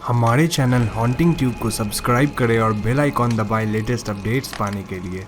हमारे channel haunting tube को subscribe करें और बेल आइकॉन दबाएं लेटेस्ट अपडेट्स पाने के लिए।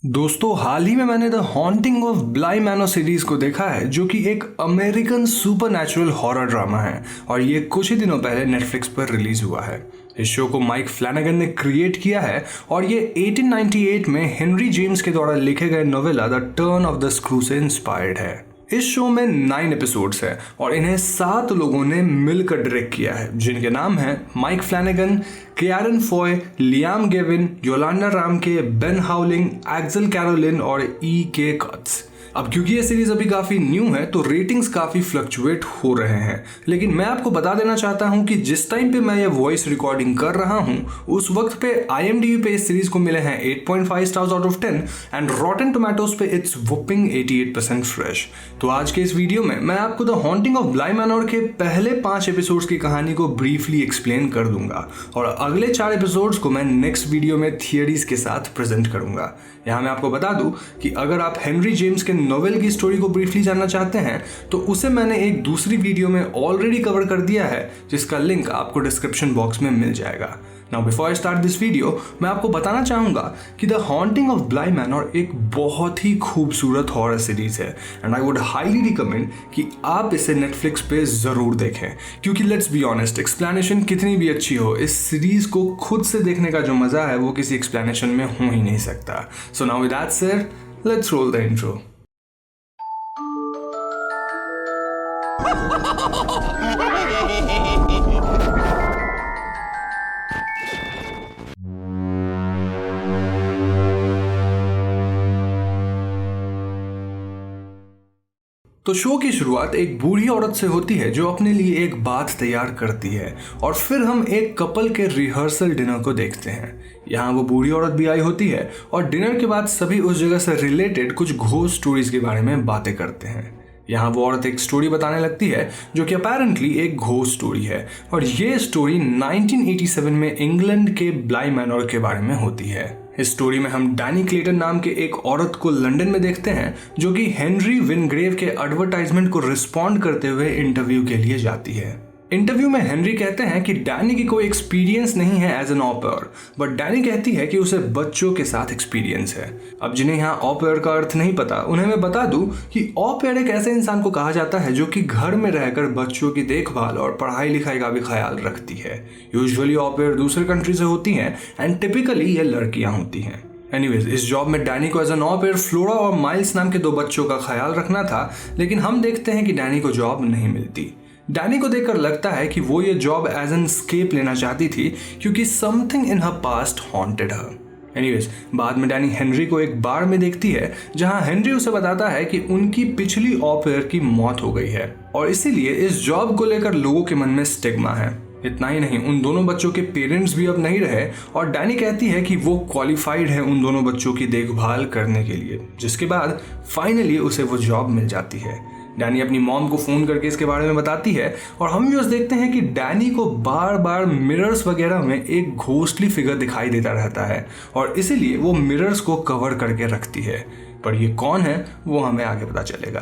दोस्तों, हाल ही में मैंने द हॉन्टिंग ऑफ ब्लाई मैनर सीरीज को देखा है, जो कि एक अमेरिकन सुपरनैचुरल हॉरर ड्रामा है और ये कुछ ही दिनों पहले नेटफ्लिक्स पर रिलीज हुआ है। इस शो को माइक फ्लैनेगन ने क्रिएट किया है और ये 1898 में हेनरी जेम्स के द्वारा लिखे गए novella the turn off the screw से इंस्पायर्ड है। इस शो में 9 एपिसोड्स हैं और इन्हें 7 लोगों ने मिलकर डायरेक्ट किया है, जिनके नाम हैं Mike Flanagan, Karen Foy, Liam Gavin, Yolanda Ramke, Ben Howling, Axel Carolyn और E.K. कट्स। अब क्योंकि ये सीरीज अभी काफी न्यू है तो रेटिंग्स काफी फ्लक्चुएट हो रहे हैं, लेकिन मैं आपको बता देना चाहता हूं कि जिस टाइम पे मैं ये वॉइस रिकॉर्डिंग कर रहा हूं उस वक्त पे IMDb पे इस सीरीज को मिले हैं 8.5 stars out of 10 and रॉटन tomatoes पे इट्स वुपिंग 88% फ्रेश। तो आज के इस वीडियो में मैं आपको द हॉन्टिंग ऑफ ब्लाई मैनर के पहले 5 एपिसोड्स की कहानी को ब्रीफली एक्सप्लेन कर दूंगा और अगले 4 एपिसोड्स को मैं नेक्स्ट वीडियो में थियरीज के साथ प्रेजेंट करूंगा। यहाँ मैं आपको बता दूं कि अगर आप हेनरी जेम्स के नोवेल की स्टोरी को ब्रीफली जानना चाहते हैं तो उसे मैंने एक दूसरी वीडियो में ऑलरेडी कवर कर दिया है, जिसका लिंक आपको डिस्क्रिप्शन बॉक्स में मिल जाएगा। Now before I start this video, मैं आपको बताना चाहूंगा कि द हॉन्टिंग ऑफ ब्लाई मैनर एक बहुत ही खूबसूरत हॉरर सीरीज है and I would highly recommend कि आप इसे नेटफ्लिक्स पे जरूर देखें, क्योंकि लेट्स बी ऑनेस्ट, एक्सप्लेनेशन कितनी भी अच्छी हो, इस सीरीज को खुद से देखने का जो मजा है वो किसी एक्सप्लेनेशन में हो ही नहीं सकता। So now with that said, let's roll the intro. तो शो की शुरुआत एक बूढ़ी औरत से होती है जो अपने लिए एक बाथ तैयार करती है और फिर हम एक कपल के रिहर्सल डिनर को देखते हैं। यहाँ वो बूढ़ी औरत भी आई होती है और डिनर के बाद सभी उस जगह से रिलेटेड कुछ घोस्ट स्टोरीज के बारे में बातें करते हैं। यहाँ वो औरत एक स्टोरी बताने लगती है जो कि अपेरेंटली एक घोस्ट स्टोरी है और ये स्टोरी 1987 में इंग्लैंड के ब्लाई मैनर के बारे में होती है। इस स्टोरी में हम डैनी क्लेटन नाम के एक औरत को लंदन में देखते हैं जो कि हेनरी विनग्रेव के एडवर्टाइजमेंट को रिस्पॉन्ड करते हुए इंटरव्यू के लिए जाती है। इंटरव्यू में हेनरी कहते हैं कि डैनी की कोई एक्सपीरियंस नहीं है एज एन ऑपेयर, बट डैनी कहती है कि उसे बच्चों के साथ एक्सपीरियंस है। अब जिन्हें यहाँ ऑपेयर का अर्थ नहीं पता, उन्हें मैं बता दूं कि ऑपेयर एक ऐसे इंसान को कहा जाता है जो कि घर में रहकर बच्चों की देखभाल और पढ़ाई लिखाई का भी ख्याल रखती है। यूजुअली ऑपेयर दूसरे कंट्री से होती हैं एंड टिपिकली ये लड़कियां होती हैं। एनीवेज, इस जॉब में डैनी को एज एन ऑपेयर फ्लोरा और माइल्स नाम के 2 बच्चों का ख्याल रखना था, लेकिन हम देखते हैं कि डैनी को जॉब नहीं मिलती। डैनी को देखकर लगता है कि वो ये जॉब एज एन स्केप लेना चाहती थी क्योंकि something in her past haunted her. Anyways, बाद में डैनी हेनरी को एक बार में देखती है जहां हेनरी उसे बताता है कि उनकी पिछली ऑपेयर की मौत हो गई है और इसीलिए इस जॉब को लेकर लोगों के मन में स्टिग्मा है। इतना ही नहीं, उन दोनों बच्चों के पेरेंट्स भी अब नहीं रहे और डैनी कहती है कि वो क्वालिफाइड है उन दोनों बच्चों की देखभाल करने के लिए, जिसके बाद फाइनली उसे वो जॉब मिल जाती है। डैनी अपनी मॉम को फोन करके इसके बारे में बताती है और हम भी देखते हैं कि डैनी को बार बार मिरर्स वगैरह में एक घोस्टली फिगर दिखाई देता रहता है और इसीलिए वो मिरर्स को कवर करके रखती है, पर ये कौन है वो हमें आगे पता चलेगा।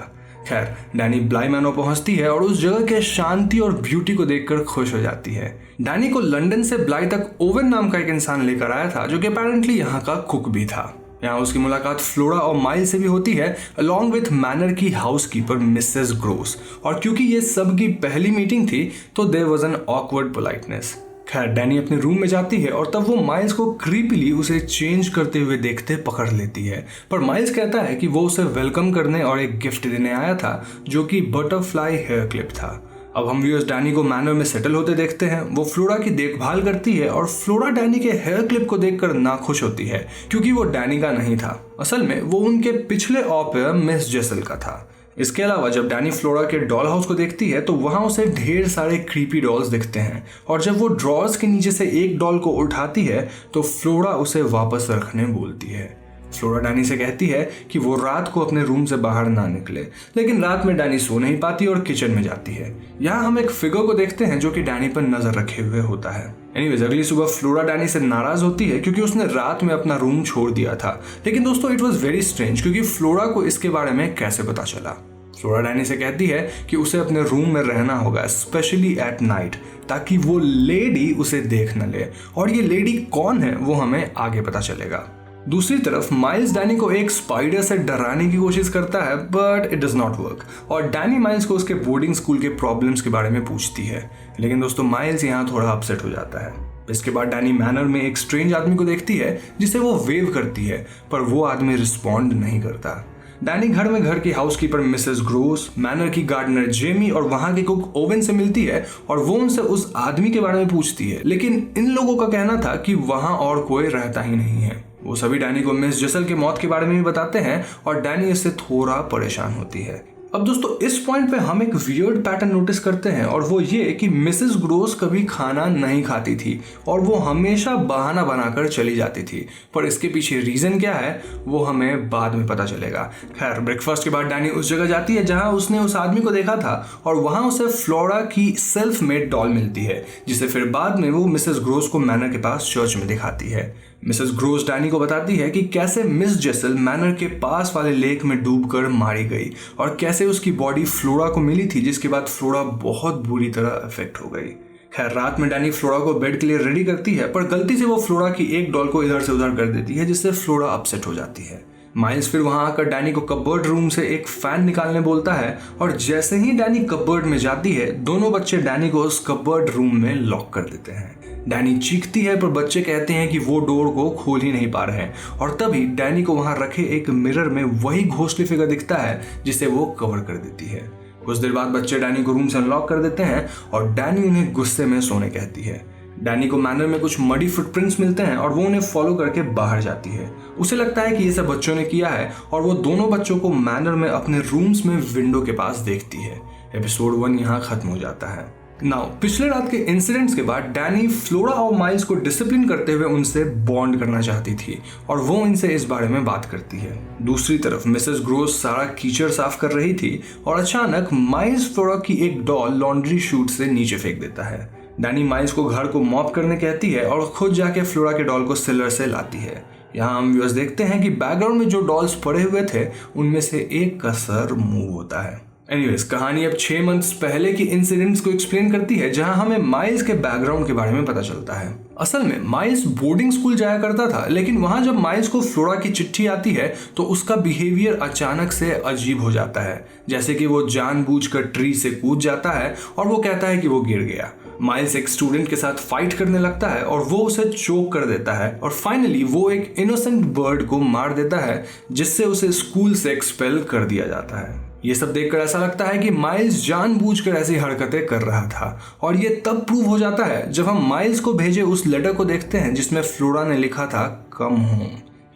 खैर, डैनी ब्लाई मैनर पहुंचती है और उस जगह के शांति और ब्यूटी को देखकर खुश हो जाती है। डैनी को लंदन से ब्लाई तक ओवन नाम का एक इंसान लेकर आया था जो कि अपेरेंटली यहाँ का कुक भी था। यहाँ उसकी मुलाकात फ्लोरा और माइल से भी होती है अलॉन्ग विथ मैनर की हाउसकीपर मिसेस ग्रोस, और क्योंकि ये सब की पहली मीटिंग थी तो there was an awkward politeness. खैर, डैनी अपने रूम में जाती है और तब वो माइल्स को क्रीपीली उसे चेंज करते हुए देखते पकड़ लेती है, पर माइल्स कहता है कि वो उसे वेलकम करने और एक गिफ्ट देने आया था जो कि बटरफ्लाई हेयर क्लिप था। अब हम व्यूअर्स डैनी को मैनर में सेटल होते देखते हैं। वो फ्लोरा की देखभाल करती है और फ्लोरा डैनी के हेयर क्लिप को देखकर नाखुश होती है क्योंकि वो डैनी का नहीं था, असल में वो उनके पिछले ऑपेयर मिस जेसल का था। इसके अलावा जब डैनी फ्लोरा के डॉल हाउस को देखती है तो वहां उसे ढेर सारे क्रीपी डॉल्स दिखते हैं और जब वो ड्रॉर्स के नीचे से एक डॉल को उठाती है तो फ्लोरा उसे वापस रखने बोलती है। फ्लोरा डैनी से कहती है कि वो रात को अपने रूम से बाहर ना निकले, लेकिन रात में डैनी सो नहीं पाती और किचन में जाती है। यहाँ हम एक फिगर को देखते हैं जो कि डैनी पर नजर रखे हुए होता है। एनीवेज, अगली सुबह फ्लोरा डैनी से नाराज होती है क्योंकि उसने रात में अपना रूम छोड़ दिया था, लेकिन दोस्तों इट वॉज वेरी स्ट्रेंज क्योंकि फ्लोरा को इसके बारे में कैसे पता चला। फ्लोरा डैनी से कहती है कि उसे अपने रूम में रहना होगा, स्पेशली एट नाइट, ताकि वो लेडी उसे देख न ले, और ये लेडी कौन है वो हमें आगे पता चलेगा। दूसरी तरफ माइल्स डैनी को एक स्पाइडर से डराने की कोशिश करता है, but it does not work, और डैनी माइल्स को उसके बोर्डिंग स्कूल के प्रॉब्लम्स के बारे में पूछती है। लेकिन दोस्तों माइल्स यहाँ थोड़ा अपसेट हो जाता है। इसके बाद डैनी मैनर में एक स्ट्रेंज आदमी को देखती है जिसे वो वेव करती है, पर वो आदमी रिस्पॉन्ड नहीं करता। डैनी घर में घर की हाउसकीपर मिसेस ग्रोस, मैनर की गार्डनर जेमी और वहां के कुक ओवेन से मिलती है, और वो उनसे उस आदमी के बारे में पूछती है। लेकिन इन लोगों का कहना था कि वहां और कोई रहता ही नहीं है। वो सभी डैनी को मिस जेसल के मौत के बारे में भी बताते हैं, और डैनी इससे थोड़ा परेशान होती है। अब दोस्तों इस पॉइंट पे हम एक वियर्ड पैटर्न नोटिस करते हैं, और वो ये कि मिसेस ग्रोस कभी खाना नहीं खाती थी और वो हमेशा बहाना बनाकर चली जाती थी। पर इसके पीछे रीजन क्या है वो हमें बाद में पता चलेगा। खैर, ब्रेकफास्ट के बाद डैनी उस जगह जाती है जहां उसने उस आदमी को देखा था, और वहां उसे फ्लोरा की सेल्फ मेड डॉल मिलती है, जिसे फिर बाद में वो मिसेस ग्रोस को मैनर के पास चर्च में दिखाती है। मिसेस ग्रोस डैनी को बताती है कि कैसे मिस जेसल मैनर के पास वाले लेक में डूबकर मारी गई, और कैसे उसकी बॉडी फ्लोरा को मिली थी, जिसके बाद फ्लोरा बहुत बुरी तरह अफेक्ट हो गई। खैर, रात में डैनी फ्लोरा को बेड के लिए रेडी करती है, पर गलती से वो फ्लोरा की एक डॉल को इधर से उधर कर देती है, जिससे फ्लोरा अपसेट हो जाती है। माइल्स फिर वहां आकर डैनी को कपबोर्ड रूम से एक फैन निकालने बोलता है, और जैसे ही डैनी कपबोर्ड में जाती है, दोनों बच्चे डैनी को उस कपबोर्ड रूम में लॉक कर देते हैं। डैनी चीखती है, पर बच्चे कहते हैं कि वो डोर को खोल ही नहीं पा रहे हैं, और तभी डैनी को वहां रखे एक मिरर में वही घोस्टली फिगर दिखता है जिसे वो कवर कर देती है। कुछ देर बाद बच्चे डैनी को रूम से अनलॉक कर देते हैं, और डैनी उन्हें गुस्से में सोने कहती है। डैनी को मैनर में कुछ मडी फुटप्रिंट्स मिलते हैं, और वो उन्हें फॉलो करके बाहर जाती है। उसे लगता है कि ये सब बच्चों ने किया है, और वो दोनों बच्चों को मैनर में अपने रूम्स में विंडो के पास देखती है। एपिसोड 1 यहाँ खत्म हो जाता है। नाउ पिछले रात के इंसिडेंट्स के बाद डैनी फ्लोरा और माइल्स को डिसिप्लिन करते हुए उनसे बॉन्ड करना चाहती थी, और वो इनसे इस बारे में बात करती है। दूसरी तरफ मिसेस ग्रोस सारा कीचड़ साफ कर रही थी, और अचानक माइल्स फ्लोरा की एक डॉल लॉन्ड्री शूट से नीचे फेंक देता है। डैनी माइल्स को घर को मॉप करने कहती है, और खुद जाके फ्लोरा के डॉल को सिलर से लाती है। यहाँ हम व्यूअर्स देखते हैं कि बैकग्राउंड में जो डॉल्स पड़े हुए थे उनमें से एक का सर मूव होता है। एनीवेज, कहानी अब 6 मंथ्स पहले की इंसिडेंट्स को एक्सप्लेन करती है, जहां हमें माइल्स के बैकग्राउंड के बारे में पता चलता है। असल में माइल्स बोर्डिंग स्कूल जाया करता था, लेकिन वहां जब माइल्स को फ्लोरा की चिट्ठी आती है तो उसका बिहेवियर अचानक से अजीब हो जाता है, जैसे कि वो जानबूझकर ट्री से कूद जाता है, और वो कहता है कि वो गिर गया। माइल्स एक स्टूडेंट के साथ फाइट करने लगता है, और वो उसे चोक कर देता है, और फाइनली वो एक इनोसेंट बर्ड को मार देता है, जिससे उसे स्कूल से एक्सपेल कर दिया जाता है। ये सब देखकर ऐसा लगता है कि माइल्स जानबूझकर ऐसी हरकतें कर रहा था, और ये तब प्रूव हो जाता है जब हम माइल्स को भेजे उस लेटर को देखते हैं जिसमें फ्लोरा ने लिखा था कम होम,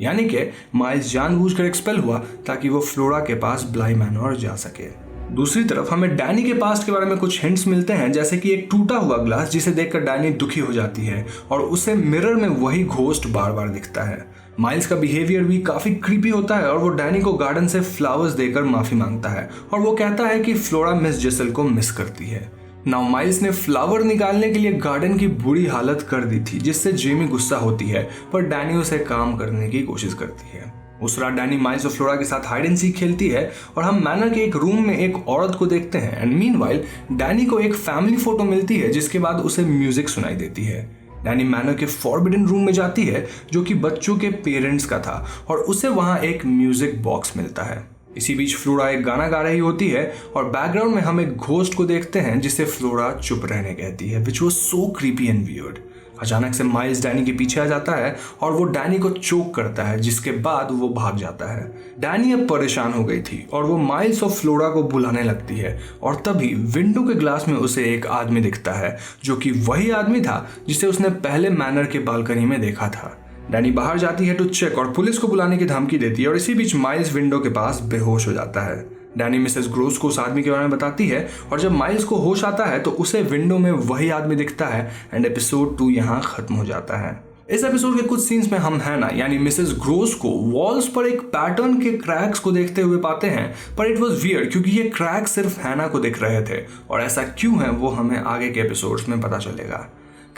यानी कि माइल्स जानबूझकर एक्सपेल हुआ ताकि वो फ्लोरा के पास ब्लाई मैनर जा सके। दूसरी तरफ हमें डैनी के पास्ट के बारे में कुछ हिंट्स मिलते हैं, जैसे कि एक टूटा हुआ ग्लास जिसे देखकर डैनी दुखी हो जाती है, और उसे मिरर में वही घोस्ट बार बार दिखता है। माइल्स का बिहेवियर भी काफी क्रीपी होता है, और वो डैनी को गार्डन से फ्लावर्स देकर माफी मांगता है, और वो कहता है कि फ्लोरा मिस जेसल को मिस करती है। नाउ माइल्स ने फ्लावर निकालने के लिए गार्डन की बुरी हालत कर दी थी, जिससे जेमी गुस्सा होती है, पर डैनी उसे काम करने की कोशिश करती है। उस रात डैनी माइल्स और फ्लोरा के साथ हाइड एंड सीक खेलती है, और हम मैनर के एक रूम में एक औरत को देखते हैं। एंड मीनवाइल डैनी को एक फैमिली फोटो मिलती है, जिसके बाद उसे म्यूजिक सुनाई देती है। डैनी मैनर के फॉरबिडन रूम में जाती है, जो कि बच्चों के पेरेंट्स का था, और उसे वहां एक म्यूजिक बॉक्स मिलता है। इसी बीच फ्लोरा एक गाना गा रही होती है, और बैकग्राउंड में हम एक घोस्ट को देखते हैं जिसे फ्लोरा चुप रहने कहती है, which was so creepy and weird. अचानक से माइल्स डैनी के पीछे आ जाता है, और वो डैनी को चोक करता है, जिसके बाद वो भाग जाता है। डैनी अब परेशान हो गई थी, और वो माइल्स और फ्लोरा को बुलाने लगती है, और तभी विंडो के ग्लास में उसे एक आदमी दिखता है, जो कि वही आदमी था जिसे उसने पहले मैनर के बालकनी में देखा था। डैनी बाहर जाती है टू चेक, और पुलिस को बुलाने की धमकी देती है, और इसी बीच माइल्स विंडो के पास बेहोश हो जाता है। डैनी मिसेस ग्रोस को उस आदमी के बारे में बताती है, और जब माइल्स को होश आता है तो उसे विंडो में वही आदमी दिखता है, एंड एपिसोड 2 यहाँ खत्म हो जाता है। इस एपिसोड के कुछ सीन्स में हम हैना यानी मिसेस ग्रोस को वॉल्स पर एक पैटर्न के क्रैक्स को देखते हुए पाते हैं, पर इट वाज वियर्ड क्योंकि ये क्रैक्स सिर्फ हैना को दिख रहे थे, और ऐसा क्यों है वो हमें आगे के एपिसोड्स में पता चलेगा।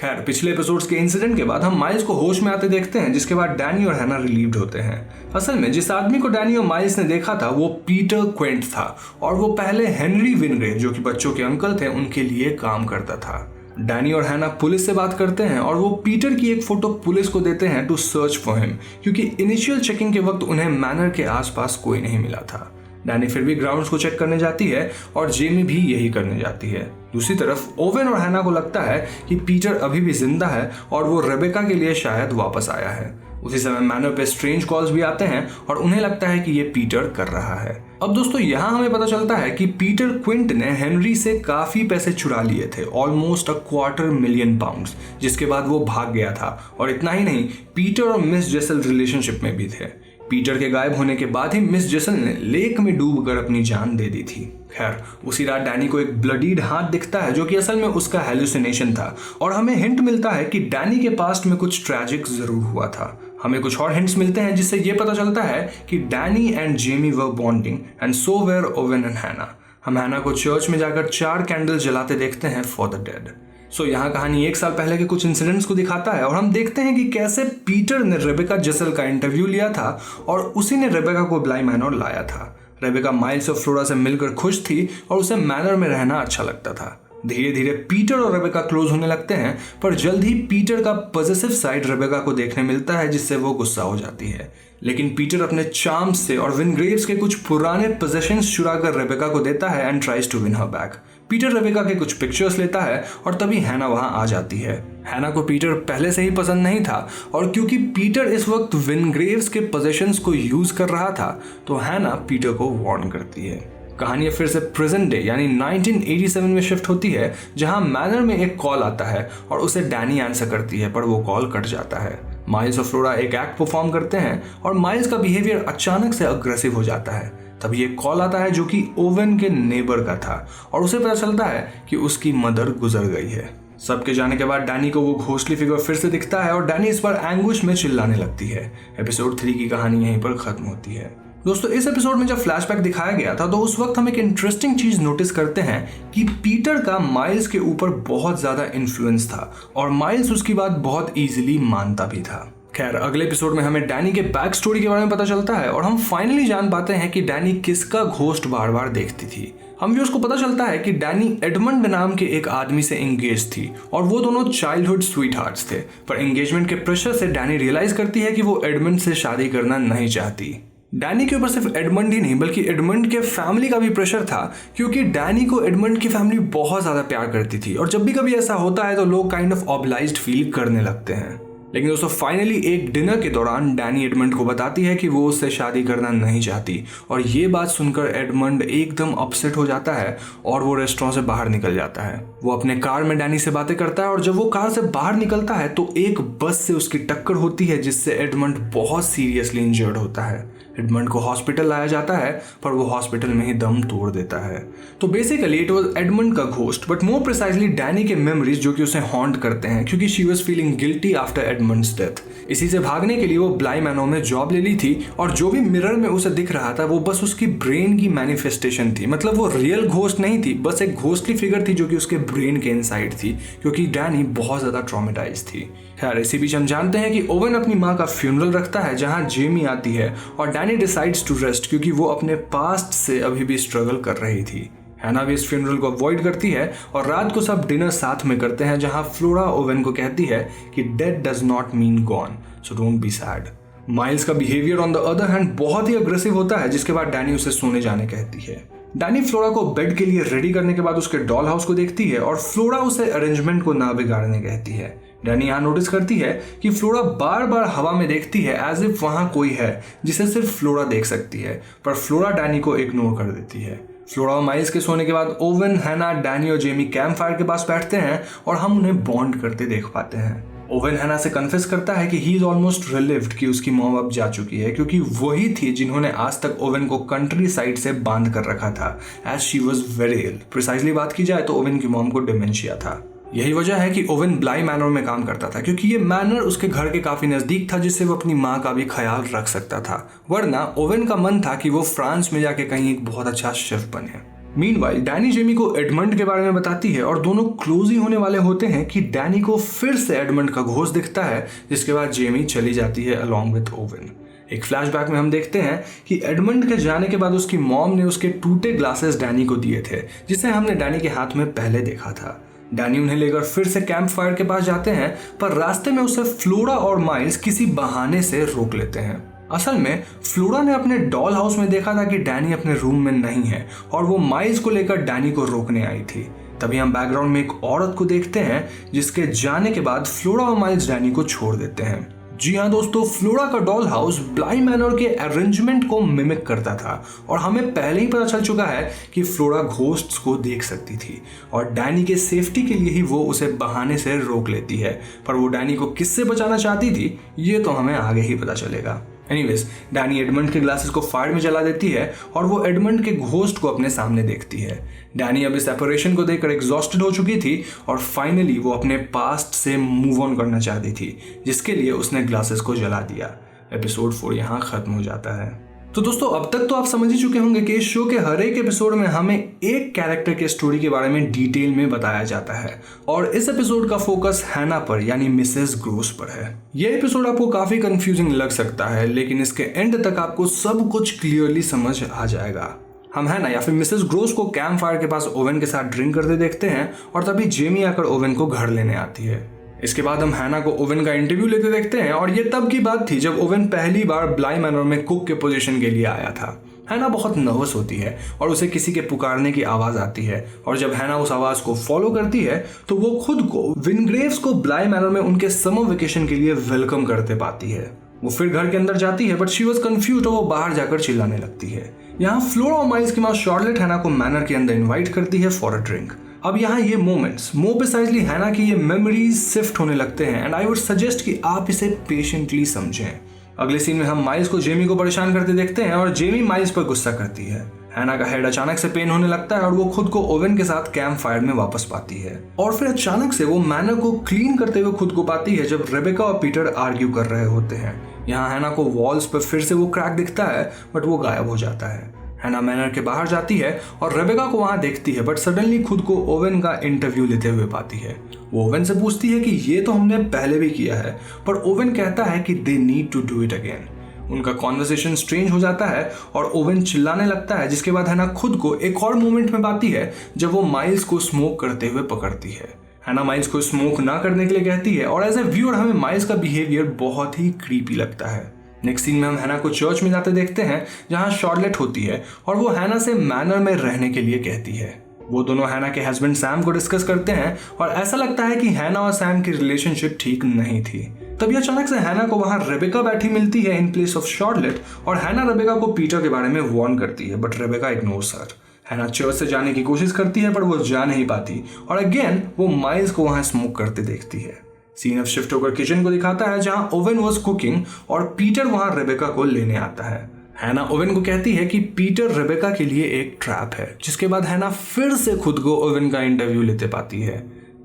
खैर, पिछले एपिसोड्स के इंसिडेंट के बाद हम माइल्स को होश में आते देखते हैं, जिसके बाद डैनी और हैना रिलीव्ड होते हैं। असल में जिस आदमी को डैनी और माइल्स ने देखा था वो पीटर क्विंट था और वो पहले हेनरी विनग्रेव, जो कि बच्चों के अंकल थे, उनके लिए काम करता था। डैनी और हैना पुलिस से बात करते हैं और वो पीटर की एक फोटो पुलिस को देते हैं टू सर्च फॉर हिम, क्योंकि इनिशियल चेकिंग के वक्त उन्हें मैनर के आसपास कोई नहीं मिला था। डैनी फिर भी ग्राउंड्स को चेक करने जाती है और जेमी भी यही करने जाती है। दूसरी तरफ ओवेन और हैना को लगता है कि पीटर अभी भी जिंदा है और वो रेबेका के लिए शायद वापस आया है। उसी समय मैनर पे स्ट्रेंज कॉल्स भी आते हैं और उन्हें लगता है कि ये पीटर कर रहा है। अब दोस्तों यहाँ हमें पता चलता है कि पीटर क्विंट ने हेनरी से काफी पैसे चुरा लिए थे, ऑलमोस्ट £250,000, जिसके बाद वो भाग गया था। और इतना ही नहीं, पीटर और मिस जेसल रिलेशनशिप में भी थे। पीटर के गायब होने के बाद ही मिस जेसल ने लेक में डूबकर अपनी जान दे दी थी। खैर, उसी रात डैनी को एक ब्लडीड हाथ दिखता है, जो कि असल में उसका हेलुसिनेशन था, और हमें हिंट मिलता है कि डैनी के पास्ट में कुछ ट्रैजिक जरूर हुआ था। हमें कुछ और हिंट्स मिलते हैं जिससे ये पता चलता है कि Dani and Jamie were bonding and so were Owen and Hannah. हम हैना को चर्च में जाकर 4 कैंडल जलाते देखते हैं फॉर द डेड। यहाँ कहानी 1 साल पहले के कुछ इंसिडेंट्स को दिखाता है और हम देखते हैं कि कैसे पीटर ने रेबेका जेसल का इंटरव्यू लिया था और उसी ने रेबेका को ब्लाई मैनर लाया था। रेबेका माइल्स और फ्लोरा से मिलकर खुश थी और उसे मैनर में रहना अच्छा लगता था। धीरे धीरे पीटर और रेबेका क्लोज होने लगते हैं, पर जल्द ही पीटर का पॉजिटिव साइड रेबेका को देखने मिलता है, जिससे वो गुस्सा हो जाती है। लेकिन पीटर अपने चार्म से और विनग्रेव्स के कुछ पुराने पोजेशंस चुरा कर रेबेका को देता है and tries to win her back. Peter Rebecca के कुछ पिक्चर्स लेता है और तभी हैना वहां आ जाती है। हैना को पीटर पहले से ही पसंद नहीं था और क्योंकि पीटर इस वक्त विनग्रेव्स के पोजेशंस को यूज कर रहा था, तो हैना पीटर को वार्न करती है। कहानी फिर से प्रेजेंट डे यानी 1987 में शिफ्ट होती है, जहां मैनर में एक कॉल आता है और उसे डैनी आंसर करती है, पर वो कॉल कट जाता है। माइल्स और फ्लोरा एक एक्ट परफॉर्म करते हैं और माइल्स का बिहेवियर अचानक से अग्रेसिव हो जाता है। तभी एक कॉल आता है जो कि ओवेन के नेबर का था और उसे पता चलता है कि उसकी मदर गुजर गई है। सबके जाने के बाद डैनी को वो घोस्टली फिगर फिर से दिखता है और डैनी इस बार एंग्विश में चिल्लाने लगती है। एपिसोड 3 की कहानी यहीं पर खत्म होती है। दोस्तों, इस एपिसोड में जब फ्लैशबैक दिखाया गया था तो उस वक्त हम एक इंटरेस्टिंग चीज नोटिस करते हैं कि पीटर का माइल्स के ऊपर बहुत ज्यादा इन्फ्लुएंस था और माइल्स उसकी बात बहुत इजीली मानता भी था। खैर, अगले एपिसोड में हमें डैनी के बैक स्टोरी के बारे में पता चलता है और हम फाइनली जान पाते हैं कि डैनी किसका घोस्ट बार बार देखती थी। हम व्यूअर्स को पता चलता है कि डैनी एडमंड नाम के एक आदमी से एंगेज थी और वो दोनों चाइल्डहुड स्वीटहार्ट्स थे, पर एंगेजमेंट के प्रेशर से डैनी रियलाइज करती है कि वो एडमंड से शादी करना नहीं चाहती। डैनी के ऊपर सिर्फ एडमंड ही नहीं बल्कि एडमंड के फैमिली का भी प्रेशर था, क्योंकि डैनी को एडमंड की फैमिली बहुत ज्यादा प्यार करती थी और जब भी कभी ऐसा होता है तो लोग काइंड ऑफ ऑब्लाइज्ड फील करने लगते हैं। लेकिन दोस्तों, फाइनली एक डिनर के दौरान डैनी एडमंड को बताती है कि वो उससे शादी करना नहीं चाहती और ये बात सुनकर एडमंड एकदम अपसेट हो जाता है और वो रेस्टोरेंट से बाहर निकल जाता है। वो अपने कार में डैनी से बातें करता है और जब वो कार से बाहर निकलता है तो एक बस से उसकी टक्कर होती है, जिससे एडमंड बहुत सीरियसली इंजर्ड होता है। एडमंड को हॉस्पिटल लाया जाता है पर वो हॉस्पिटल में ही दम तोड़ देता है। तो बेसिकली इट वाज एडमंड का ghost, but more precisely Dani के मेमोरीज जो कि उसे हॉन्ट करते हैं, क्योंकि she was feeling guilty after Edmund's death. इसी से भागने के लिए वो ब्लाई मैनर में जॉब ले ली थी और जो भी मिरर में उसे दिख रहा था वो बस उसकी ब्रेन की मैनिफेस्टेशन थी। मतलब वो रियल घोस्ट नहीं थी, बस एक घोस्टली फिगर थी जो कि उसके ब्रेन के इनसाइड थी, क्योंकि डैनी बहुत ज्यादा ट्रॉमेटाइज थी। खैर, इसी बीच हम जानते हैं कि ओवेन अपनी माँ का फ्यूनरल रखता है जहां जेमी आती है और डैनी डिसाइड्स टू रेस्ट, क्योंकि वो अपने पास्ट से अभी भी स्ट्रगल कर रही थी। हैना भी इस फ्यूनरल को अवॉइड करती है और रात को सब डिनर साथ में करते हैं, जहां फ्लोरा ओवेन को कहती है कि dead does not mean gone, so don't be sad. Miles का behaviour on the other hand बहुत ही अग्रेसिव होता है, जिसके बाद डैनी उसे सोने जाने कहती है। डैनी फ्लोरा को बेड के लिए रेडी करने के बाद उसके डॉल हाउस को देखती है और फ्लोरा उसे अरेंजमेंट को ना बिगाड़ने कहती है। डैनी यहाँ नोटिस करती है कि फ्लोरा बार बार हवा में देखती है एज इफ वहां कोई है जिसे सिर्फ फ्लोरा देख सकती है, पर फ्लोरा डैनी को इग्नोर कर देती है। फ्लोरा और माइल्स के सोने के बाद ओवेन, हैना, डैनी और जेमी कैंप फायर के पास बैठते हैं और हम उन्हें बॉन्ड करते देख पाते हैं। ओवेन हैना से कन्फेस करता है कि ही इज ऑलमोस्ट रिलीव्ड कि उसकी मॉम अब जा चुकी है, क्योंकि वही थी जिन्होंने आज तक ओवेन को कंट्री साइड से बांध कर रखा था as she was very ill. Precisely बात की जाए तो ओवेन की मॉम को डिमेंशिया था। यही वजह है कि ओवेन ब्लाई मैनर में काम करता था, क्योंकि ये मैनर उसके घर के काफी नजदीक था, जिससे वो अपनी माँ का भी ख्याल रख सकता था। वरना ओवेन का मन था कि वो फ्रांस में जाके कहीं एक बहुत अच्छा शेफ बने। मीनवाइल डैनी जेमी को एडमंड के बारे में बताती है और दोनों क्लोज ही होने वाले होते हैं कि डैनी को फिर से एडमंड का घोस्ट दिखता है, जिसके बाद जेमी चली जाती है अलॉन्ग विद ओवन। एक फ्लैशबैक में हम देखते हैं कि एडमंड के जाने के बाद उसकी मॉम ने उसके टूटे ग्लासेस डैनी को दिए थे, जिसे हमने डैनी के हाथ में पहले देखा था। डैनी उन्हें लेकर फिर से कैंप फायर के पास जाते हैं, पर रास्ते में उसे फ्लोरा और माइल्स किसी बहाने से रोक लेते हैं। असल में फ्लोरा ने अपने डॉल हाउस में देखा था कि डैनी अपने रूम में नहीं है और वो माइल्स को लेकर डैनी को रोकने आई थी। तभी हम बैकग्राउंड में एक औरत को देखते हैं, जिसके जाने के बाद फ्लोरा और माइल्स डैनी को छोड़ देते हैं। जी हाँ दोस्तों, फ्लोरा का डॉल हाउस ब्लाई मैनर के अरेंजमेंट को मिमिक करता था और हमें पहले ही पता चल चुका है कि फ्लोरा घोस्ट्स को देख सकती थी और डैनी के सेफ्टी के लिए ही वो उसे बहाने से रोक लेती है, पर वो डैनी को किससे बचाना चाहती थी ये तो हमें आगे ही पता चलेगा। एनीवेज, डैनी एडमंड के ग्लासेस को फायर में जला देती है और वो एडमंड के घोस्ट को अपने सामने देखती है। डैनी अब इस सेपरेशन को देखकर एग्जॉस्टेड हो चुकी थी और फाइनली वो अपने पास्ट से मूव ऑन करना चाहती थी, जिसके लिए उसने ग्लासेस को जला दिया। एपिसोड 4 यहाँ खत्म हो जाता है। तो दोस्तों, अब तक तो आप समझ ही चुके होंगे कि इस शो के हर एक एपिसोड में हमें एक कैरेक्टर के स्टोरी के बारे में डिटेल में बताया जाता है और इस एपिसोड का फोकस हैना पर यानी मिसेस ग्रोस पर है। यह एपिसोड आपको काफी कंफ्यूजिंग लग सकता है, लेकिन इसके एंड तक आपको सब कुछ क्लियरली समझ आ जाएगा। हम हैना या फिर मिसेस ग्रोस को कैंप फायर के पास ओवन के साथ ड्रिंक करते देखते हैं और तभी जेमी आकर ओवन को घर लेने आती है। इसके बाद हम हैना को ओवन का इंटरव्यू लेते देखते हैं और ये तब की बात थी जब ओवन पहली बार ब्लाई मैनर में कुक के पोजीशन के लिए आया था। हैना बहुत नर्वस होती है और उसे किसी के पुकारने की आवाज आती है और जब हैना उस आवाज को फॉलो करती है तो वो खुद को विनग्रेव्स को ब्लाई मैनर में उनके समर वेकेशन के लिए वेलकम करते पाती है। वो फिर घर के अंदर जाती है बट शी वॉज कंफ्यूज और वो बाहर जाकर चिल्लाने लगती है। यहाँ फ्लोरा और माइल्स की माँ शार्लेट हैना को मैनर के अंदर इन्वाइट करती है फॉर अ ड्रिंक। अब यहाँ ये मोमेंट्स मोर प्रिसाइजली हैना की ये मेमोरीज शिफ्ट होने लगते हैं एंड आई वुड सजेस्ट कि आप इसे पेशेंटली समझें। अगले सीन में हम माइल्स को जेमी को परेशान करते देखते हैं और जेमी माइल्स पर गुस्सा करती है। हैना का हेड अचानक से पेन होने लगता है और वो खुद को ओवन के साथ कैंप फायर में वापस पाती है और फिर अचानक से वो मैनर को क्लीन करते हुए खुद को पाती है जब रेबेका और पीटर आर्ग्यू कर रहे होते हैं। यहाँ हैना को वॉल्स पर फिर से वो क्रैक दिखता है बट वो गायब हो जाता है। हैना मैनर के बाहर जाती है और रेबेका को वहां देखती है बट सडनली खुद को ओवन का इंटरव्यू लेते हुए पाती है। वो ओवन से पूछती है कि ये तो हमने पहले भी किया है, पर ओवन कहता है कि they need to do it again. उनका कॉन्वर्सेशन स्ट्रेंज हो जाता है और ओवन चिल्लाने लगता है, जिसके बाद हैना खुद को एक और मोमेंट में पाती है जब वो माइल्स को स्मोक करते हुए पकड़ती है। हैना माइल्स को स्मोक ना करने के लिए कहती है और एज ए व्यूअर हमें माइल्स का बिहेवियर बहुत ही क्रीपी लगता है। नेक्स्ट सीन में हम हैना को चर्च में जाते देखते हैं जहां शार्लेट होती है और वो हैना से मैनर में रहने के लिए कहती है। वो दोनों हैना के हस्बैंड सैम को डिस्कस करते हैं और ऐसा लगता है कि हैना और सैम की रिलेशनशिप ठीक नहीं थी। तभी अचानक से हैना को वहां रेबेका बैठी मिलती है इन प्लेस ऑफ शार्लेट और हैना रेबेका को पीटर के बारे में वार्न करती है बट रेबेका इग्नोर्स हर। हैना चर्च से जाने की कोशिश करती है पर वो जा नहीं पाती और अगेन वो माइल्स को वहां स्मोक करते देखती है। सीन अब शिफ्ट होकर किचन को दिखाता है जहां ओवन वाज कुकिंग और पीटर वहां रेबेका को लेने आता है। हैना ओवन को कहती है कि पीटर रेबेका के लिए एक ट्रैप है, जिसके बाद हैना फिर से खुद को ओवन का इंटरव्यू लेते पाती है।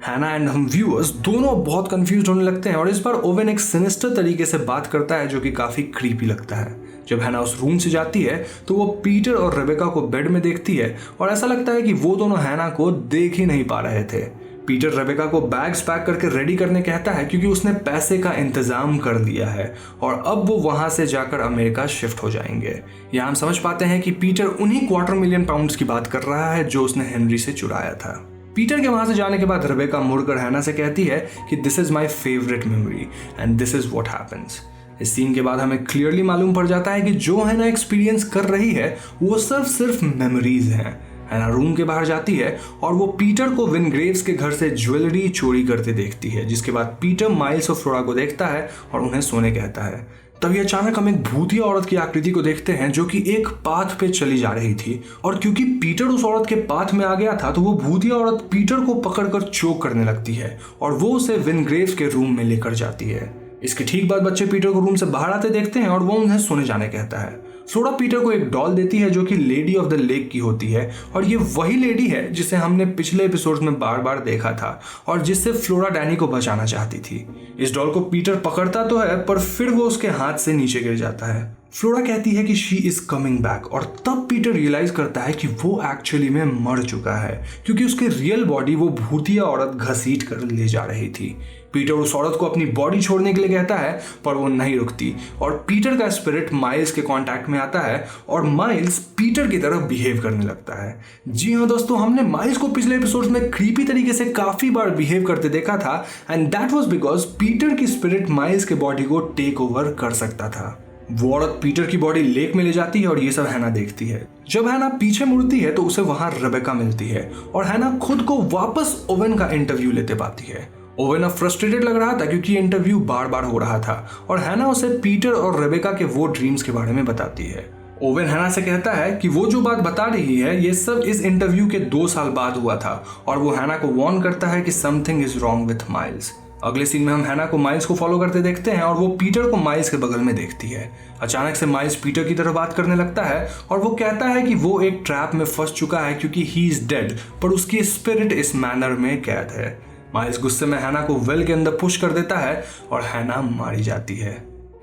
हैना एंड हम व्यूअर्स दोनों बहुत कंफ्यूज होने लगते हैं और इस बार ओवन एक सिनिस्टर तरीके से बात करता है जो कि काफी क्रीपी लगता है। जब हैना उस रूम से जाती है तो वो पीटर और रेबेका को बेड में देखती है और ऐसा लगता है कि वो दोनों हैना को देख ही नहीं पा रहे थे। पीटर रेबेका को बैग्स पैक करके रेडी करने कहता है क्योंकि उसने पैसे का इंतजाम कर दिया है और अब वो वहां से जाकर अमेरिका शिफ्ट हो जाएंगे। यहाँ हम समझ पाते हैं कि पीटर उन्हीं £250,000 की बात कर रहा है जो उसने हेनरी से चुराया था। पीटर के वहां से जाने के बाद रेबेका मुड़कर हैना से कहती है कि this is my favourite memory and this is what happens. इस सीन के बाद हमें क्लियरली मालूम पड़ जाता है कि जो हैना एक्सपीरियंस कर रही है वो सिर्फ मेमोरीज हैं। हैना रूम के बाहर जाती है और वो पीटर को विनग्रेव्स के घर से ज्वेलरी चोरी करते देखती है, जिसके बाद पीटर माइल्स और फ्लोरा को देखता है और उन्हें सोने कहता है। तभी अचानक हम एक भूतिया औरत की आकृति को देखते हैं जो कि एक पाथ पे चली जा रही थी और क्योंकि पीटर उस औरत के पाथ में आ गया था तो वो भूतिया औरत पीटर को पकड़कर चोक करने लगती है और वो उसे विनग्रेव्स के रूम में लेकर जाती है। इसके ठीक बाद बच्चे पीटर को रूम से बाहर आते देखते हैं और वो उन्हें सोने जाने कहता है। फ्लोरा पीटर को एक डॉल देती है जो कि लेडी ऑफ द लेक की होती है और ये वही लेडी है जिसे हमने पिछले एपिसोड्स में बार बार देखा था और जिससे फ्लोरा डैनी को बचाना चाहती थी। इस डॉल को पीटर पकड़ता तो है पर फिर वो उसके हाथ से नीचे गिर जाता है। फ्लोरा कहती है कि शी इज कमिंग बैक और तब पीटर रियलाइज करता है कि वो एक्चुअली में मर चुका है क्योंकि उसकी रियल बॉडी वो भूतिया औरत घसीट कर ले जा रही थी। पीटर उस औरत को अपनी बॉडी छोड़ने के लिए कहता है पर वो नहीं रुकती और पीटर का स्पिरिट माइल्स के कांटेक्ट में आता है और माइल्स पीटर की तरफ बिहेव करने लगता है। जी हाँ दोस्तों, हमने माइल्स को पिछले एपिसोड्स में क्रीपी तरीके से काफी बार बिहेव करते देखा था and that was because Peter की स्पिरिट माइल्स के बॉडी को टेक ओवर कर सकता था। वो औरत पीटर की बॉडी लेक में ले जाती है और ये सब हैना देखती है। जब हैना पीछे मुड़ती है तो उसे वहां रेबेका मिलती है और हैना खुद को वापस ओवेन का इंटरव्यू लेते पाती है। ओवेन अब फ्रस्ट्रेटेड लग रहा था क्योंकि इंटरव्यू बार बार हो रहा था और हैना उसे पीटर और रेबेका के वो ड्रीम्स के बारे में बताती है। ओवेन हैना से कहता है कि वो जो बात बता रही है ये सब इस इंटरव्यू के 2 साल बाद हुआ था और वो हैना को वार्न करता है कि something is wrong with miles. अगले सीन में हम हैना को माइल्स को फॉलो करते देखते हैं और वो पीटर को माइल्स के बगल में देखती है। अचानक से माइल्स पीटर की तरफ बात करने लगता है और वो कहता है कि वो एक ट्रैप में फंस चुका है क्योंकि ही इज डेड पर उसकी स्पिरिट इस मैनर में कैद है। माइल्स गुस्से में हैना को वेल के अंदर पुश कर देता है और हैना मारी जाती है।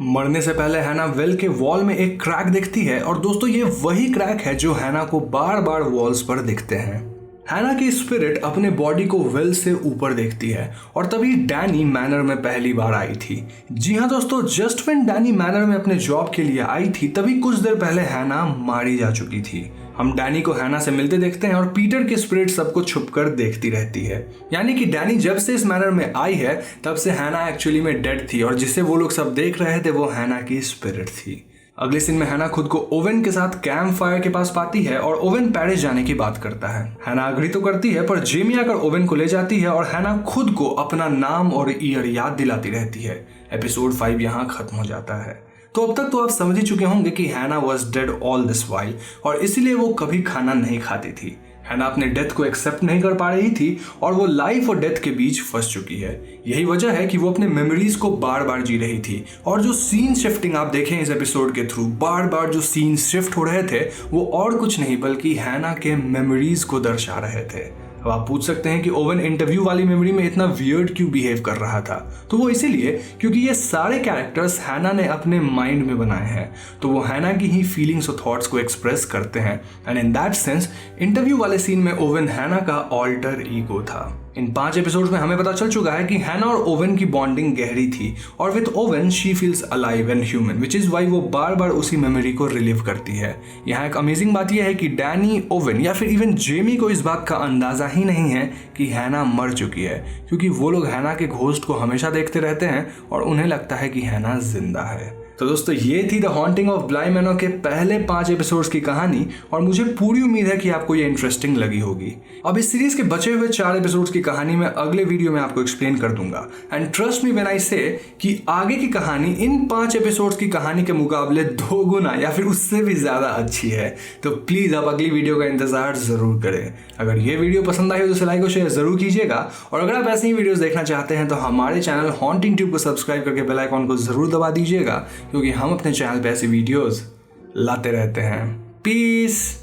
मरने से पहले हैना वेल के वॉल में एक क्रैक दिखती है और दोस्तों ये वही क्रैक है जो हैना को बार बार वॉल्स पर दिखते हैं। हैना की स्पिरिट अपने बॉडी को वेल से ऊपर देखती है और तभी डैनी मैनर में पहली बार आई थी। जी हाँ दोस्तों, जस्ट व्हेन डैनी मैनर में अपने जॉब के लिए आई थी तभी कुछ देर पहले हैना मारी जा चुकी थी। हम डैनी को हैना से मिलते देखते हैं और पीटर की स्पिरिट सबको छुपकर देखती रहती है। यानी कि डैनी जब से इस मैनर में आई है तब से हैना एक्चुअली में डेड थी और जिसे वो लोग सब देख रहे थे वो हैना की स्पिरिट थी। अगले सीन में हैना खुद को ओवेन के साथ कैंप फायर के पास पाती है और ओवेन पेरिस जाने की बात करता है। हैना अग्री तो करती है पर जेमी आकर ओवेन को ले जाती है और हैना खुद को अपना नाम और ईयर याद दिलाती रहती है। एपिसोड 5 यहाँ खत्म हो जाता है। तो अब तक तो आप समझ ही चुके होंगे कि हैना was dead all this while और इसीलिए वो कभी खाना नहीं खाती थी। हैना अपने डेथ को एक्सेप्ट नहीं कर पा रही थी और वो लाइफ और डेथ के बीच फंस चुकी है। यही वजह है कि वो अपने मेमोरीज को बार बार जी रही थी और जो सीन शिफ्टिंग आप देखें इस एपिसोड के थ्रू बार बार जो सीन शिफ्ट हो रहे थे वो और कुछ नहीं बल्कि हैना के मेमोरीज को दर्शा रहे थे। अब आप पूछ सकते हैं कि ओवेन इंटरव्यू वाली मेमोरी में इतना वियर्ड क्यों बिहेव कर रहा था। तो वो इसीलिए क्योंकि ये सारे कैरेक्टर्स हैना ने अपने माइंड में बनाए हैं तो वो हैना की ही फीलिंग्स और थॉट्स को एक्सप्रेस करते हैं and in that sense interview वाले सीन में ओवेन हैना का ऑल्टर ईगो था। इन 5 एपिसोड्स में हमें पता चल चुका है कि हैना और ओवेन की बॉन्डिंग गहरी थी और with Owen she feels alive and human which is why वो बार बार उसी मेमोरी को रिलीव करती है। यहाँ एक अमेजिंग बात यह है कि डैनी, ओवेन या फिर इवन जेमी को इस बात का अंदाजा ही नहीं है कि हैना मर चुकी है क्योंकि वो लोग हैना के घोस्ट को हमेशा देखते रहते हैं और उन्हें लगता है कि हैना जिंदा है। तो दोस्तों ये थी द हॉन्टिंग ऑफ ब्लाई मैनर के पहले 5 एपिसोड्स की कहानी और मुझे पूरी उम्मीद है कि आपको ये इंटरेस्टिंग लगी होगी। अब इस सीरीज के बचे हुए 4 एपिसोड्स की कहानी मैं अगले वीडियो में आपको एक्सप्लेन कर दूंगा and trust me when I से कि आगे की कहानी इन 5 एपिसोड्स की कहानी के मुकाबले 2 गुना या फिर उससे भी ज्यादा अच्छी है। तो प्लीज आप अगली वीडियो का इंतजार जरूर करें। अगर ये वीडियो पसंद आई हो तो इसे लाइक और शेयर जरूर कीजिएगा और अगर आप ऐसी ही वीडियोस देखना चाहते हैं तो हमारे चैनल हॉन्टिंग ट्यूब को सब्सक्राइब करके बेल आइकॉन को जरूर दबा दीजिएगा क्योंकि हम अपने चैनल पे ऐसी वीडियोस लाते रहते हैं। पीस।